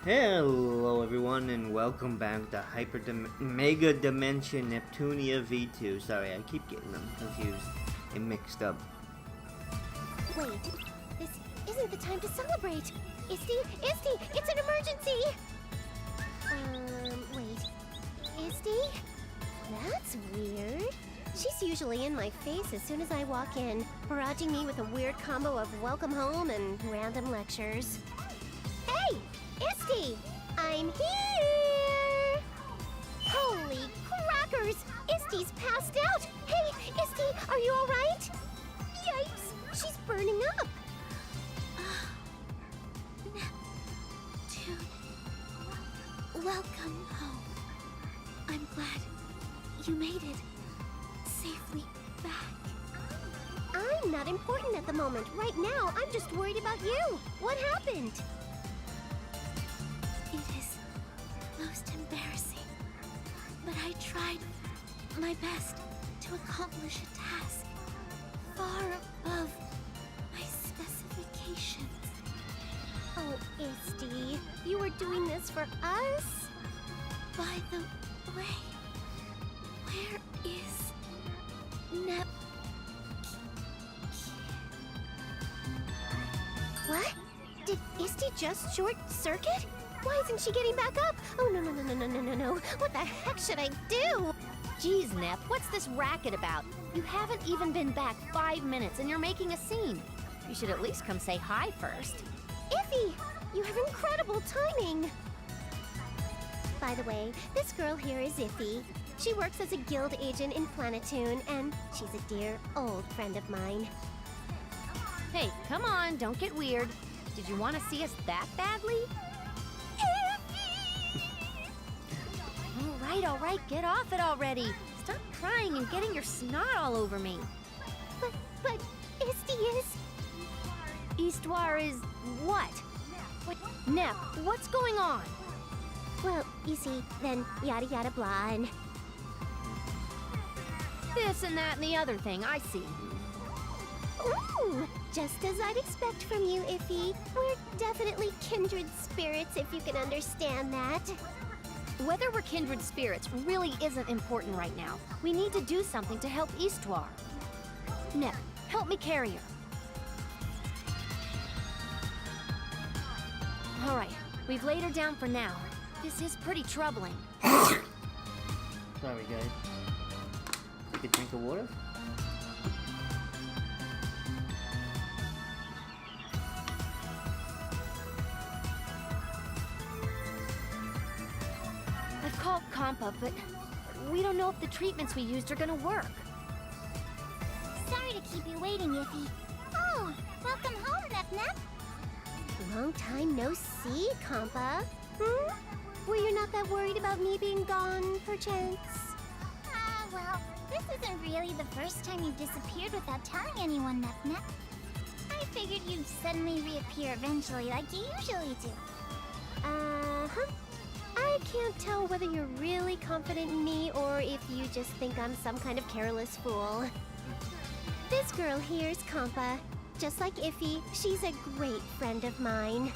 Hello everyone and welcome back to megedimension Neptunia v2. Sorry, I keep getting them confused and mixed up. Wait, this isn't the time to celebrate. Isty, it's an emergency! Wait, Isty? That's weird. She's usually in my face as soon as I walk in, barraging me with a weird combo of welcome home and random lectures. Hey! Isty! I'm here! Holy crackers! Isty's passed out! Hey, Isty, are you alright? Yikes! She's burning up! Welcome home. I'm glad you made it safely back. I'm not important at the moment. Right now, I'm just worried about you. What happened? It is most embarrassing, but I tried my best to accomplish a task far above my specifications. Oh, Isty, you were doing this for us? By the way, where is What? Did Isty just short circuit? Why isn't she getting back up? Oh, no. What the heck should I do? Geez, Nep, what's this racket about? You haven't even been back 5 minutes and you're making a scene. You should at least come say hi first. Iffy, you have incredible timing. By the way, this girl here is Iffy. She works as a guild agent in Planetoon, and she's a dear old friend of mine. Hey, come on, don't get weird. Did you want to see us that badly? All right, get off it already. Stop crying and getting your snot all over me. But Isty is... Histoire is what? Nep, what's going on? Well, you see, then yada yada blah and... This and that and the other thing, I see. Ooh, just as I'd expect from you, Iffy. We're definitely kindred spirits, if you can understand that. Whether we're kindred spirits really isn't important right now. We need to do something to help Histoire. Nep, help me carry her. All right, we've laid her down for now. This is pretty troubling. Sorry guys. Take a drink of water? I've called Compa, but we don't know if the treatments we used are gonna work. Sorry to keep you waiting, Iffy. Oh, welcome home, Nep. Long time no see, Compa. Were you not that worried about me being gone, perchance? Well, this isn't really the first time you've disappeared without telling anyone, Nep. I figured you'd suddenly reappear eventually like you usually do. Uh-huh. I can't tell whether you're really confident in me or if you just think I'm some kind of careless fool. This girl here's Compa. Just like Iffy, she's a great friend of mine.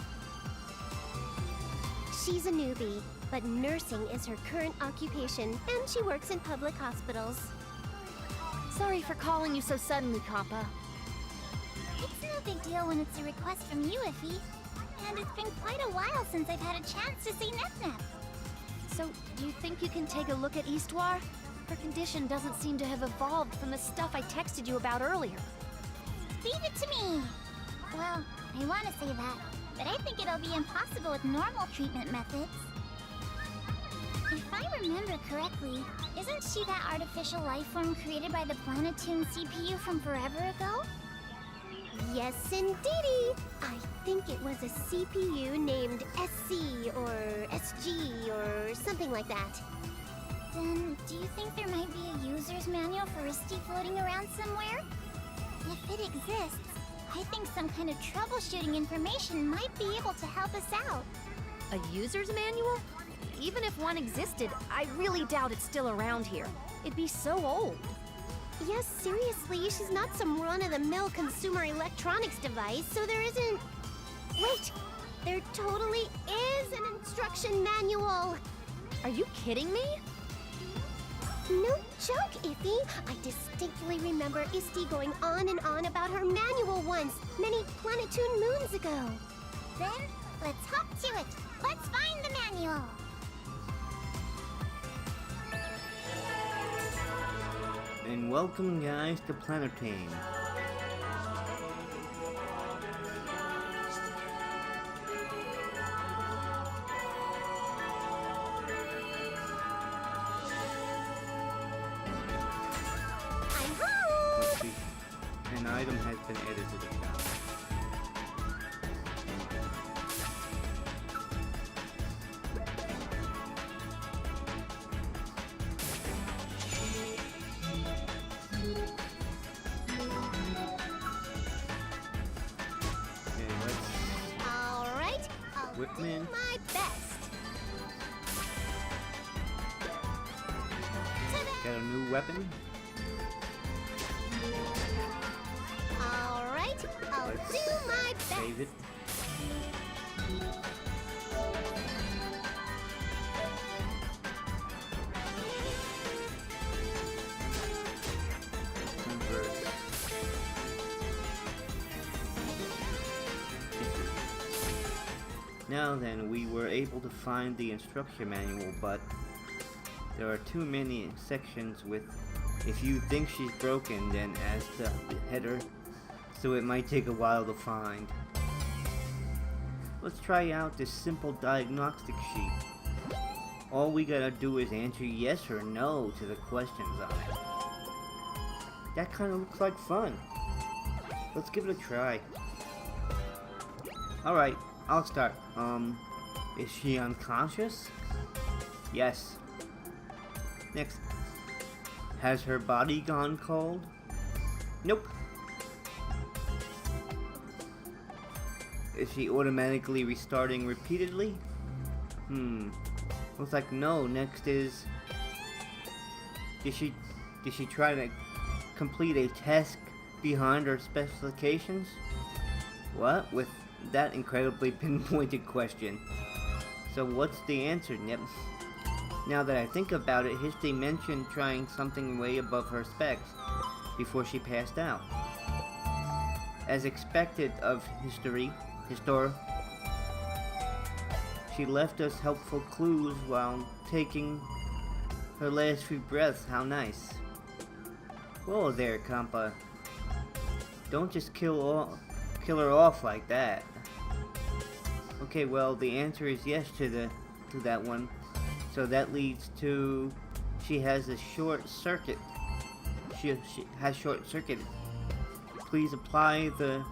She's a newbie, but nursing is her current occupation, and she works in public hospitals. Sorry for calling you so suddenly, Compa. It's no big deal when it's a request from you, Iffy. And it's been quite a while since I've had a chance to see Nep. So, do you think you can take a look at Histoire? Her condition doesn't seem to have evolved from the stuff I texted you about earlier. Leave it to me! Well, I want to say that, but I think it'll be impossible with normal treatment methods. If I remember correctly, isn't she that artificial life form created by the Planetoon CPU from forever ago? Yes, indeedy! I think it was a CPU named SC or SG or something like that. Then, do you think there might be a user's manual for Isty floating around somewhere? If it exists, I think some kind of troubleshooting information might be able to help us out. A user's manual? Even if one existed, I really doubt it's still around here. It'd be so old. Yes, seriously, she's not some run-of-the-mill consumer electronics device, so there isn't... Wait! There totally is an instruction manual! Are you kidding me? No joke, Iffy. I distinctly remember Isti going on and on about her manual once, many Planetoon moons ago. Then, let's hop to it. Let's find the manual. And welcome, guys, to Planetane. I'm home! Let's see. An item has been added to the account. Okay, let's Alright, I'll do Whipman. my best. Got a new weapon. Alright, I'll Let's do my best. Save it. Convert. Now then, we were able to find the instruction manual, but there are too many sections with if you think she's broken, then as the header, so it might take a while to find. Let's try out this simple diagnostic sheet. All we gotta do is answer yes or no to the questions on it. That kinda looks like fun. Let's give it a try. Alright, I'll start. Is she unconscious? Yes. Next. Has her body gone cold? Nope. Is she automatically restarting repeatedly? Looks like no. Next is... Did she try to complete a task behind her specifications? What? With that incredibly pinpointed question. So what's the answer, Nip? Now that I think about it, History mentioned trying something way above her specs before she passed out. As expected of Histor, she left us helpful clues while taking her last few breaths. How nice. Whoa there, compa. Don't just kill her off like that. Okay, well, the answer is yes to that one. So that leads to she has a short circuit. She has short circuited. Please apply the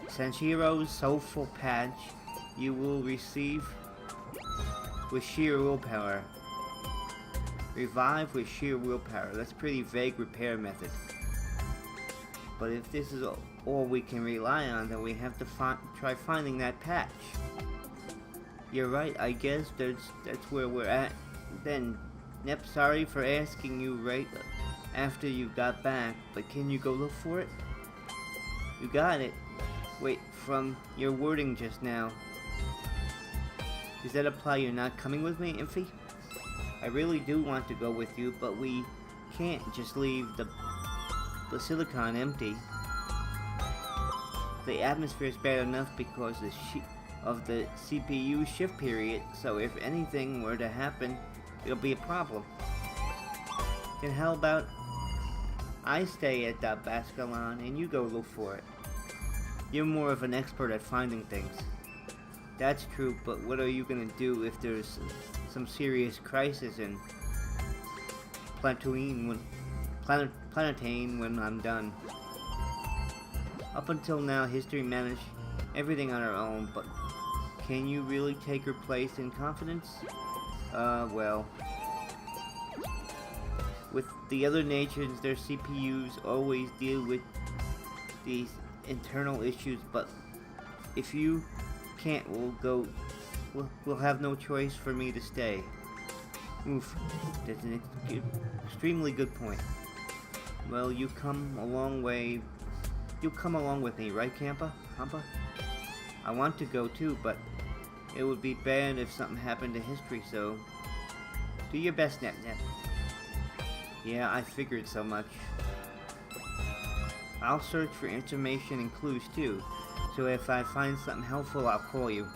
Sanchiro's soulful patch you will receive with sheer willpower. Revive with sheer willpower. That's a pretty vague repair method. But if this is all we can rely on, then we have to try finding that patch. You're right, I guess that's where we're at. Then, Nep, sorry for asking you right after you got back, but can you go look for it? You got it. Wait, from your wording just now, does that imply you're not coming with me, Imphy? I really do want to go with you, but we can't just leave the silicon empty. The atmosphere is bad enough because of the CPU shift period, so if anything were to happen, it'll be a problem. Then how about I stay at that Bascalon and you go look for it? You're more of an expert at finding things. That's true, but what are you gonna do if there's some serious crisis in Planetane when I'm done? Up until now, History managed everything on her own, but can you really take her place in confidence? Well, with the other nations, their CPUs always deal with these internal issues, but if you can't, we'll have no choice for me to stay. Oof, that's an extremely good point. Well, you come a long way You'll come along with me, right, Hampa? I want to go too, but it would be bad if something happened to history, so do your best, Nep. Yeah, I figured so much. I'll search for information and clues too, so if I find something helpful, I'll call you.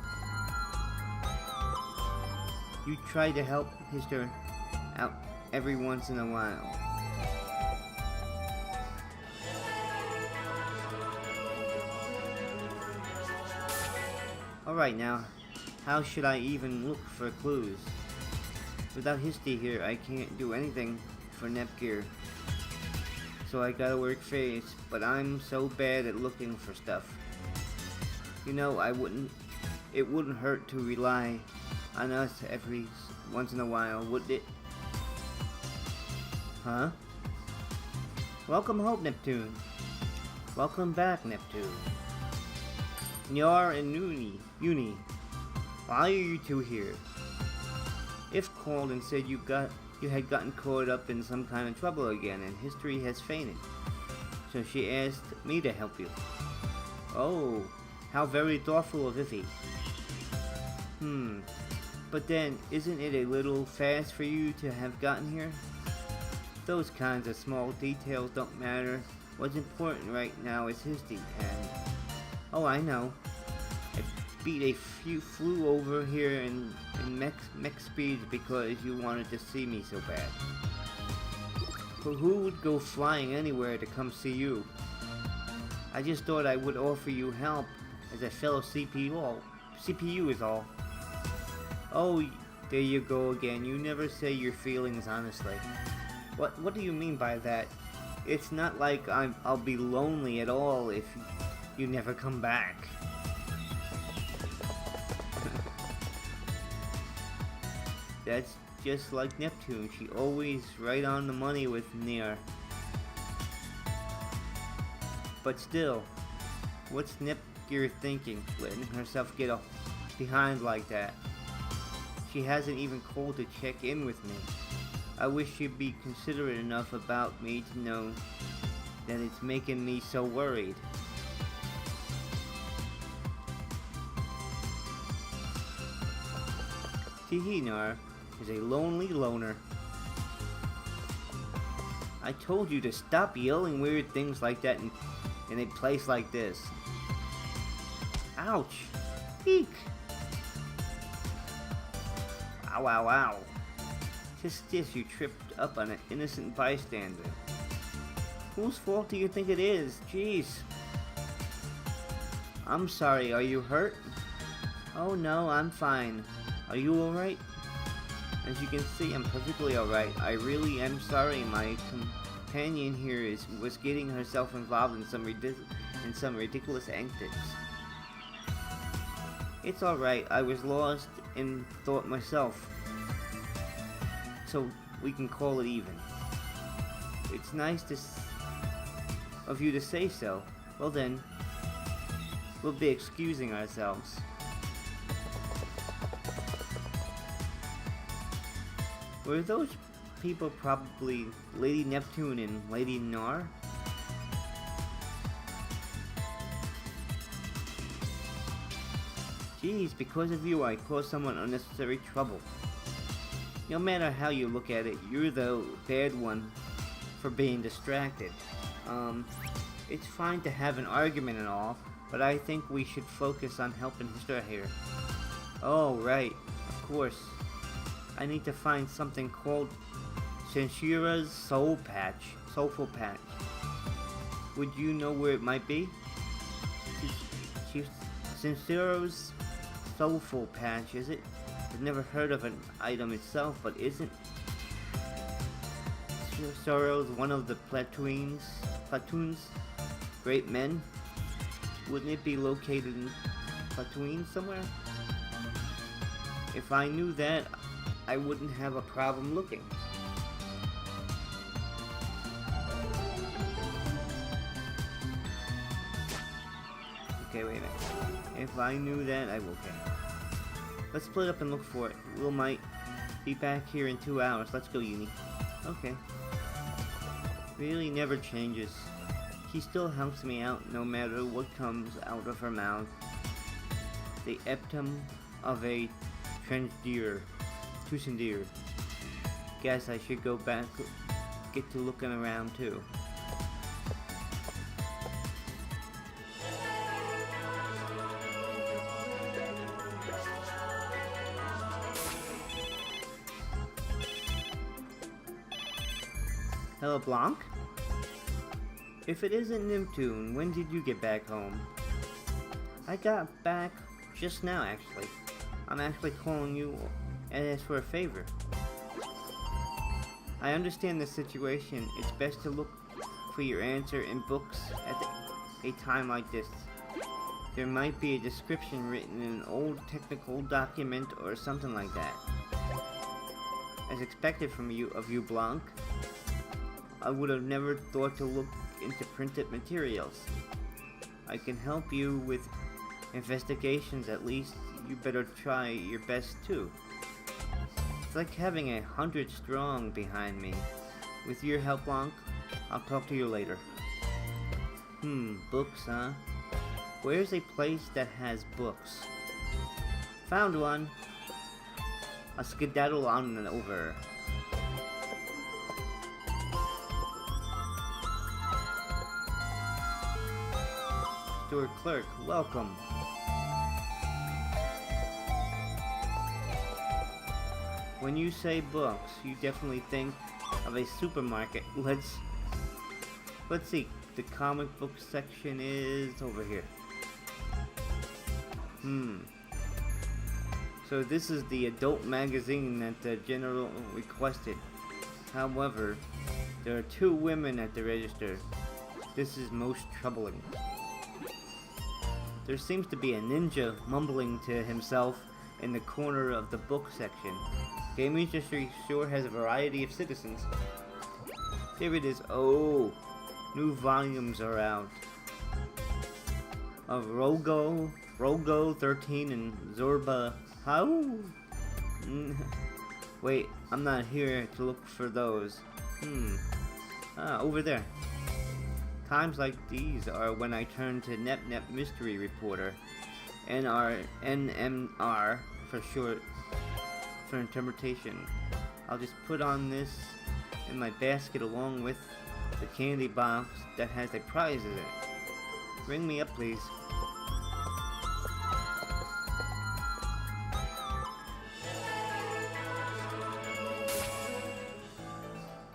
You try to help history out every once in a while. Alright now, how should I even look for clues? Without Histy here, I can't do anything for Nepgear. So I gotta work fast, but I'm so bad at looking for stuff. You know, it wouldn't hurt to rely on us every once in a while, would it? Huh? Welcome home, Neptune. Welcome back, Neptune. Nyar and Uni. Why are you two here? If called and said you had gotten caught up in some kind of trouble again and history has fainted. So she asked me to help you. Oh, how very thoughtful of Iffy. But then, isn't it a little fast for you to have gotten here? Those kinds of small details don't matter. What's important right now is Histy, and... Oh, I know. I beat a few flew over here in mech speed because you wanted to see me so bad. But who would go flying anywhere to come see you? I just thought I would offer you help as a fellow CPU is all. Oh, there you go again. You never say your feelings honestly. What do you mean by that? It's not like I'll be lonely at all if you never come back. That's just like Neptune. She always right on the money with Nier. But still, what's Nepgear thinking, letting herself get behind like that? She hasn't even called to check in with me. I wish she'd be considerate enough about me to know that it's making me so worried. Tihinar is a lonely loner. I told you to stop yelling weird things like that in a place like this. Ouch! Eek! Ow, ow, ow. Just this, you tripped up on an innocent bystander. Whose fault do you think it is? Jeez. I'm sorry, are you hurt? Oh no, I'm fine. Are you alright? As you can see, I'm perfectly alright. I really am sorry my companion here was getting herself involved in some ridiculous antics. It's alright, I was lost in thought myself. So we can call it even. It's nice of you to say so. Well then, we'll be excusing ourselves. Were those people probably Lady Neptune and Lady Nar? Geez, because of you I caused someone unnecessary trouble. No matter how you look at it, you're the bad one for being distracted. It's fine to have an argument and all, but I think we should focus on helping Histra here. Oh, right, of course. I need to find something called Senshira's Soulful Patch. Would you know where it might be? Senshira's Soulful Patch, is it? I've never heard of an item itself, but isn't Sorrow's one of the platoons? Great men? Wouldn't it be located in Platoon somewhere? If I knew that, I wouldn't have a problem looking. Okay, wait a minute. If I knew that, I will. Okay. Let's split up and look for it. We might be back here in 2 hours. Let's go, Uni. Okay. Really never changes. She still helps me out no matter what comes out of her mouth. The epitome of a transdeer. Guess I should go back, get to looking around too. Hello, Blanc? If it isn't Neptune, when did you get back home? I got back just now, actually. I'm actually calling you and ask for a favor. I understand the situation. It's best to look for your answer in books at a time like this. There might be a description written in an old technical document or something like that. As expected from you, Blanc, I would have never thought to look into printed materials. I can help you with investigations at least. You better try your best too. It's like having 100 strong behind me. With your help, Blanc, I'll talk to you later. Books, huh? Where's a place that has books? Found one. I'll skedaddle on and over. Store clerk, welcome. When you say books, you definitely think of a supermarket. Let's see. The comic book section is over here. So this is the adult magazine that the general requested. However, there are 2 women at the register. This is most troubling. There seems to be a ninja mumbling to himself in the corner of the book section. Game industry sure has a variety of citizens. There it is. Oh, new volumes are out. Of Rogo 13 and Zorba. How? Wait, I'm not here to look for those. Over there. Times like these are when I turn to Nep Mystery Reporter, NMR for short, for interpretation. I'll just put on this in my basket along with the candy box that has a prize in it. Ring me up, please.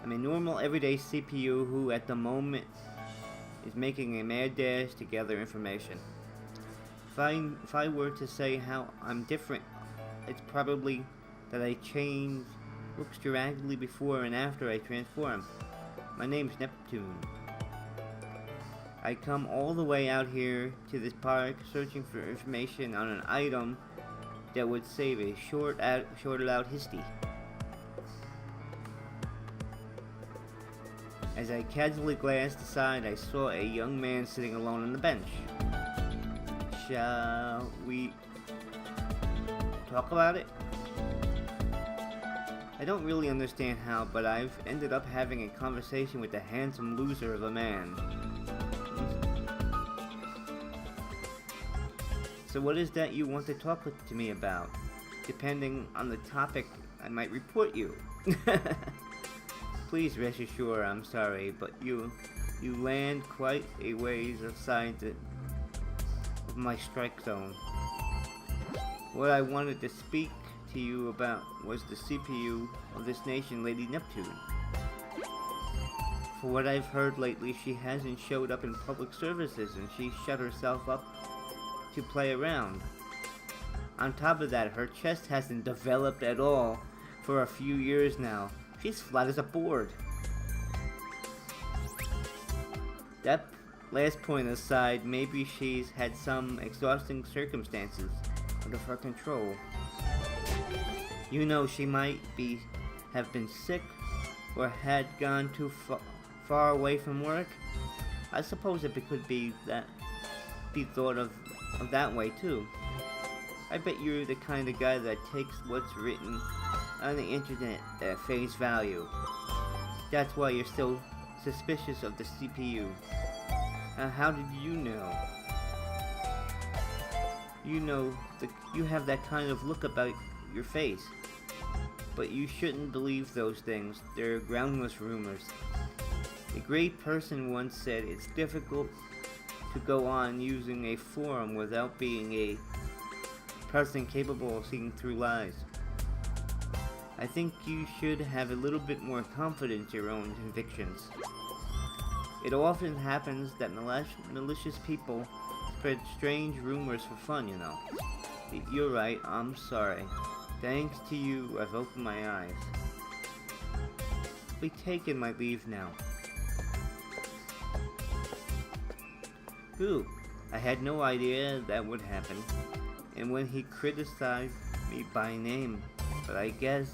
I'm a normal, everyday CPU who, at the moment, is making a mad dash to gather information. If I were to say how I'm different, it's probably that I change looks dramatically before and after I transform. My name's Neptune. I come all the way out here to this park searching for information on an item that would save a shorted out history. As I casually glanced aside, I saw a young man sitting alone on the bench. Shall we talk about it? I don't really understand how, but I've ended up having a conversation with the handsome loser of a man. So what is that you want to talk to me about? Depending on the topic, I might report you. Please rest assured, I'm sorry, but you land quite a ways outside of my strike zone. What I wanted to speak to you about was the CPU of this nation, Lady Neptune. For what I've heard lately, she hasn't showed up in public services and she shut herself up to play around. On top of that, her chest hasn't developed at all for a few years now. She's flat as a board. That last point aside, maybe she's had some exhausting circumstances out of her control. You know, she might have been sick or had gone too far away from work. I suppose it could be thought of that way too. I bet you're the kind of guy that takes what's written on the internet at face value. That's why you're still suspicious of the CPU. How did you know? You have that kind of look about your face. But you shouldn't believe those things. They're groundless rumors. A great person once said it's difficult to go on using a forum without being a person capable of seeing through lies. I think you should have a little bit more confidence in your own convictions. It often happens that malicious people spread strange rumors for fun, you know. You're right, I'm sorry. Thanks to you, I've opened my eyes. Be taking my leave now. Ooh, I had no idea that would happen. And when he criticized me by name, but I guess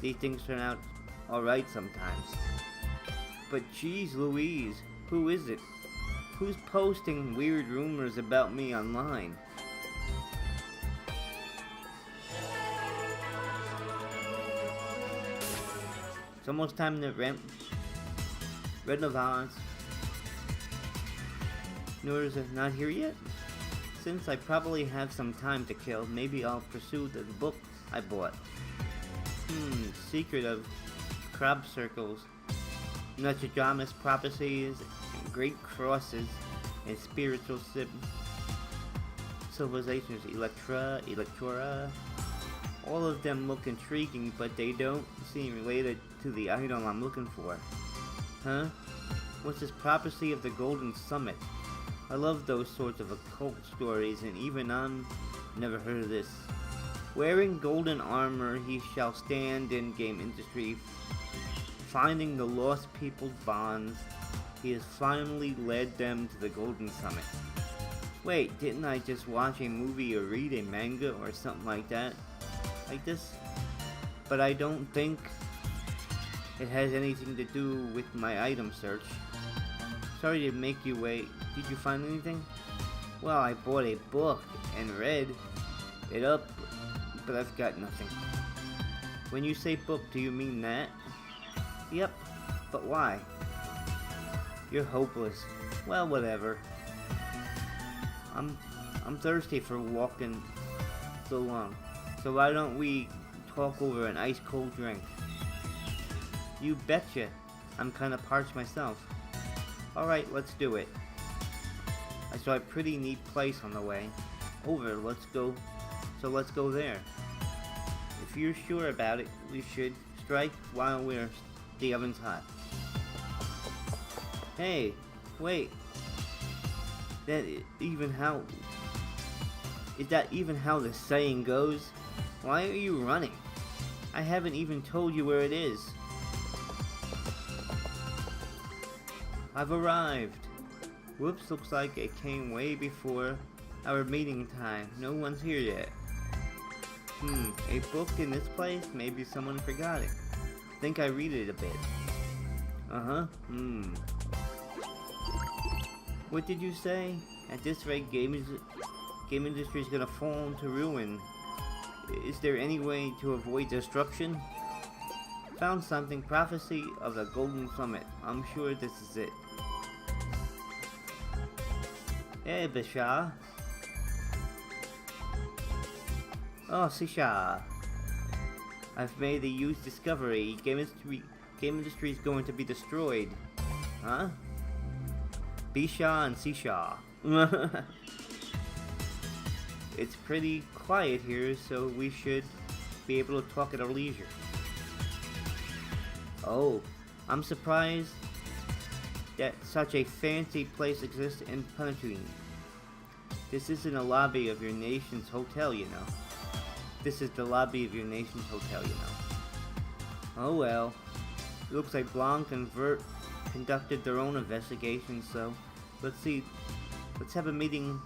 these things turn out alright sometimes. But geez Louise, who is it? Who's posting weird rumors about me online? It's almost time to renovance. Nora's not here yet? Since I probably have some time to kill, maybe I'll pursue the book I bought. Secret of crab circles, Nostradamus prophecies, and great crosses, and spiritual civilizations, Electora. All of them look intriguing, but they don't seem related to the item I'm looking for. Huh? What's this prophecy of the Golden Summit? I love those sorts of occult stories, and even I'm never heard of this. Wearing golden armor, he shall stand in game industry, finding the lost people's bonds. He has finally led them to the Golden Summit. Wait, didn't I just watch a movie or read a manga or something like that? Like this? But I don't think it has anything to do with my item search. Sorry to make you wait. Did you find anything? Well, I bought a book and read it up, but I've got nothing. When you say book, do you mean that? Yep, but why? You're hopeless. Well, whatever. I'm thirsty for walking so long. So why don't we talk over an ice cold drink? You betcha. I'm kinda parched myself. Alright, let's do it. I saw a pretty neat place on the way. Let's go there. If you're sure about it, we should strike while the oven's hot. Hey, wait. Is that even how the saying goes? Why are you running? I haven't even told you where it is. I've arrived. Whoops, looks like it came way before our meeting time. No one's here yet. A book in this place? Maybe someone forgot it. Think I read it a bit. What did you say? At this rate, game industry is gonna fall into ruin. Is there any way to avoid destruction? Found something. Prophecy of the Golden Summit. I'm sure this is it. Hey, Bisha. Oh, Sisha. I've made a huge discovery. Game industry is going to be destroyed. Huh? Bisha and Sisha. It's pretty quiet here, so we should be able to talk at our leisure. Oh, I'm surprised that such a fancy place exists in Punitune. This isn't a lobby of your nation's hotel, you know. This is the lobby of your nation's hotel, you know. Oh well. It looks like Blanc and Vert conducted their own investigation, so let's see. Let's have a meeting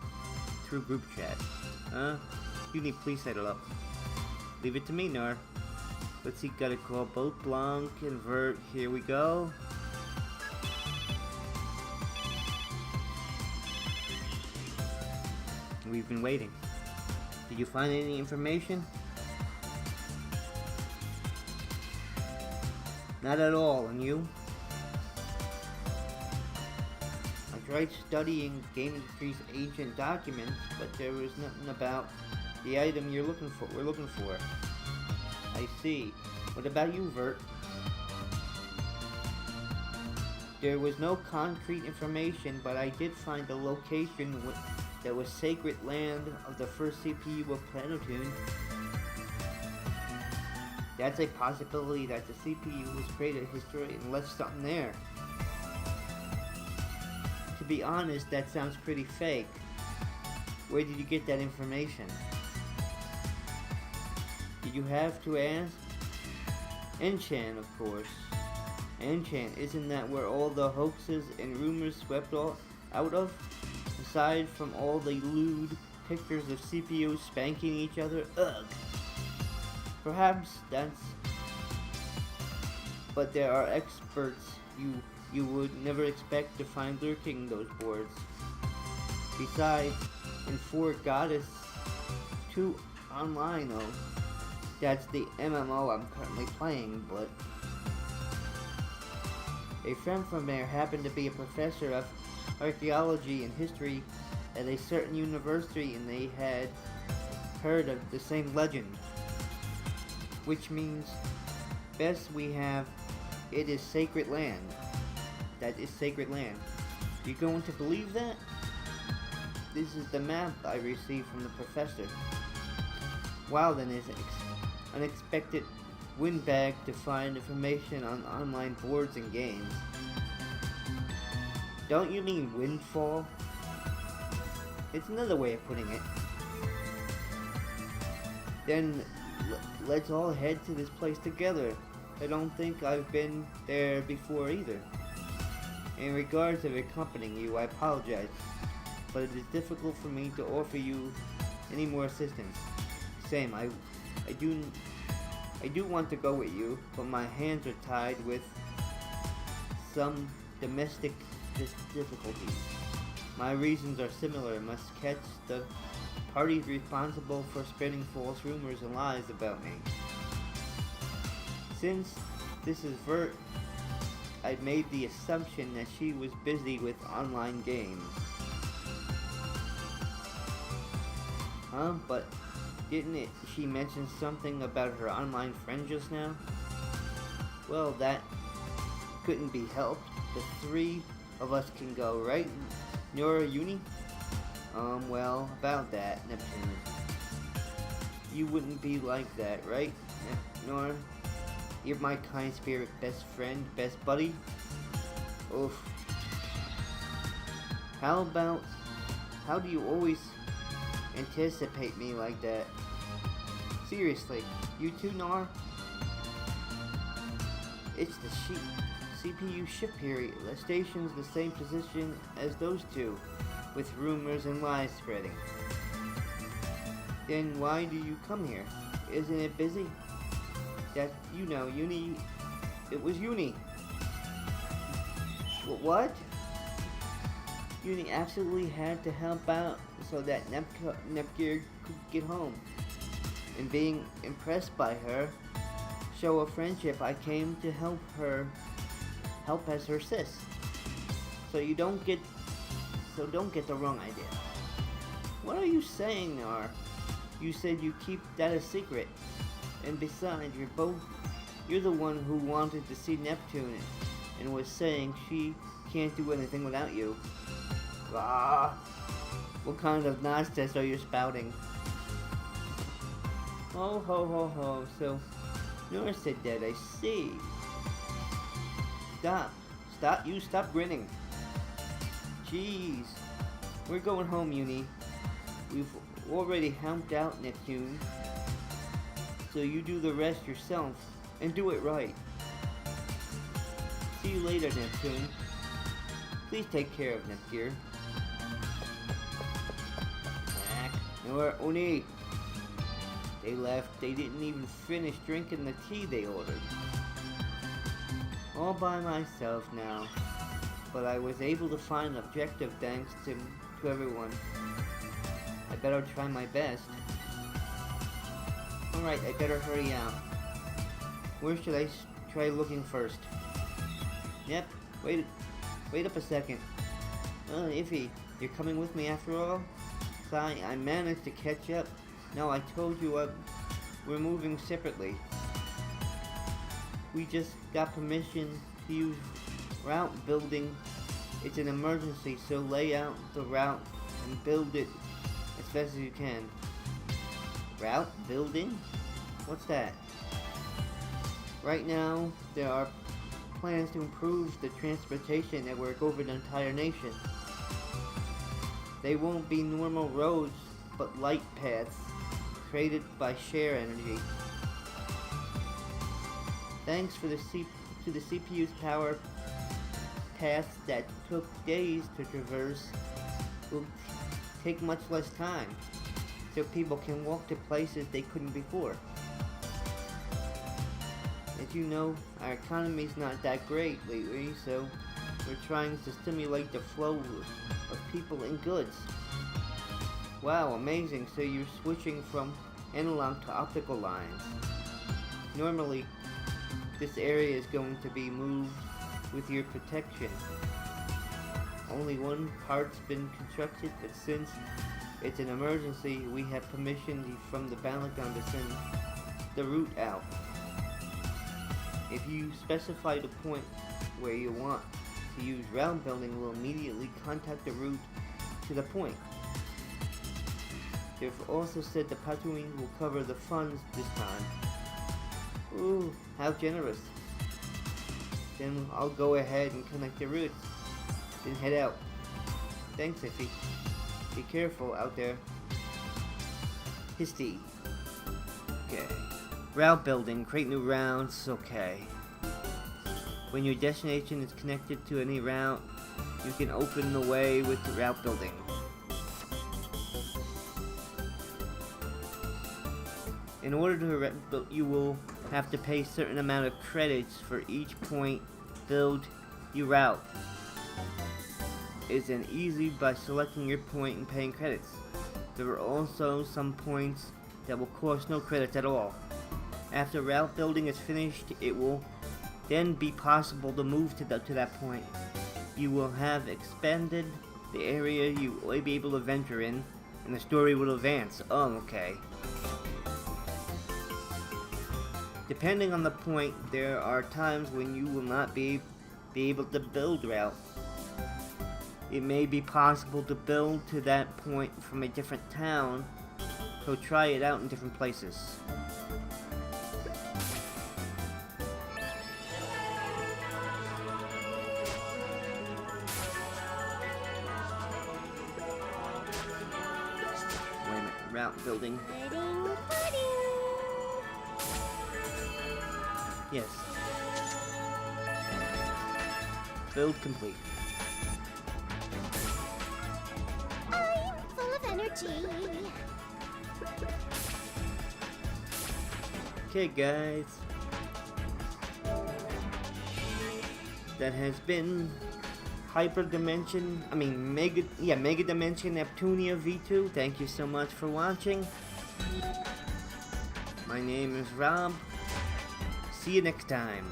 through group chat. You need please set it up. Leave it to me, Nor. Let's see, gotta call both Blanc and Vert. Here we go. We've been waiting. Did you find any information? Not at all, and you? I tried studying game industry's ancient documents, but there was nothing about the item we're looking for. I see. What about you, Vert? There was no concrete information, but I did find a location that was sacred land of the first CPU of Planetoon. That's a possibility that the CPU was created in history and left something there. To be honest, that sounds pretty fake. Where did you get that information? Did you have to ask? Enchan, of course. Enchan, isn't that where all the hoaxes and rumors swept out of? Aside from all the lewd pictures of CPUs spanking each other? Ugh! Perhaps that's... But there are experts you would never expect to find lurking those boards. Besides, in Fort Goddess 2 Online, though, that's the MMO I'm currently playing, but... A friend from there happened to be a professor of archaeology and history at a certain university, and they had heard of the same legend. Which means, best we have, it is sacred land. That is sacred land. You going to believe that? This is the map I received from the professor. Wow, then is unexpected windbag to find information on online boards and games. Don't you mean windfall? It's another way of putting it. Then let's all head to this place together. I don't think I've been there before either. In regards of accompanying you, I apologize, but it is difficult for me to offer you any more assistance. Same, I do want to go with you, but my hands are tied with some domestic difficulties. My reasons are similar. Must catch the parties responsible for spreading false rumors and lies about me. Since this is Vert, I made the assumption that she was busy with online games. But didn't she mention something about her online friend just now? Well, that couldn't be helped. The three of us can go, right? Nora, Uni? Well, about that, Neptune. You wouldn't be like that, right, Nora? You're my kind spirit best friend, best buddy. Oof. How do you always anticipate me like that? Seriously, you too, Nora? It's the CPU ship period. The station's the same position as those two, with rumors and lies spreading. Then why do you come here? Isn't it busy? That, you know, Uni... It was Uni. What? Uni absolutely had to help out so that Nepgear could get home. And being impressed by her, show of friendship, I came to help as her sis. So don't get the wrong idea. What are you saying, Nar? You said you keep that a secret. And besides, you're the one who wanted to see Neptune and was saying she can't do anything without you. Ah, what kind of nonsense are you spouting? Oh, ho. So, Nora said that, I see. Stop grinning. Jeez. We're going home, Uni. We've already helped out Neptune. So you do the rest yourself, and do it right. See you later, Neptune. Please take care of Nepgear. Nora, Oni. They left. They didn't even finish drinking the tea they ordered. All by myself now. But I was able to find an objective thanks to everyone. I better try my best. Alright, I better hurry out. Where should I try looking first? Yep, wait up a second. Iffy, you're coming with me after all? Sorry, I managed to catch up. No, I told you we're moving separately. We just got permission to use route building. It's an emergency, so lay out the route and build it as fast as you can. Route building? What's that? Right now, there are plans to improve the transportation network over the entire nation. They won't be normal roads, but light paths created by shear energy. Thanks to the CPU's power, paths that took days to traverse will take much less time, so people can walk to places they couldn't before. As you know, our economy's not that great lately, so we're trying to stimulate the flow of people and goods. Wow, amazing, so you're switching from analog to optical lines. Normally, this area is going to be moved with your protection. Only one part's been constructed, but since it's an emergency, we have permission from the Balagon to send the route out. If you specify the point where you want to use route building, we'll immediately contact the route to the point. They've also said the Tatooine will cover the funds this time. Ooh, how generous. Then I'll go ahead and connect the routes, then head out. Thanks, Iffy. Be careful out there. Histy. Okay. Route building, create new routes, okay. When your destination is connected to any route, you can open the way with the route building. In order to you will have to pay a certain amount of credits for each point build you route. It's an easy by selecting your point and paying credits. There are also some points that will cost no credits at all. After route building is finished, it will then be possible to move to that point. You will have expanded the area you will be able to venture in, and the story will advance. Oh, okay. Depending on the point, there are times when you will not be able to build route. It may be possible to build to that point from a different town, so try it out in different places. Wait a minute, route building. Yes. Build complete. I'm full of energy. Okay, guys. That has been megedimension Neptunia v2. Thank you so much for watching. My name is Rob. See you next time.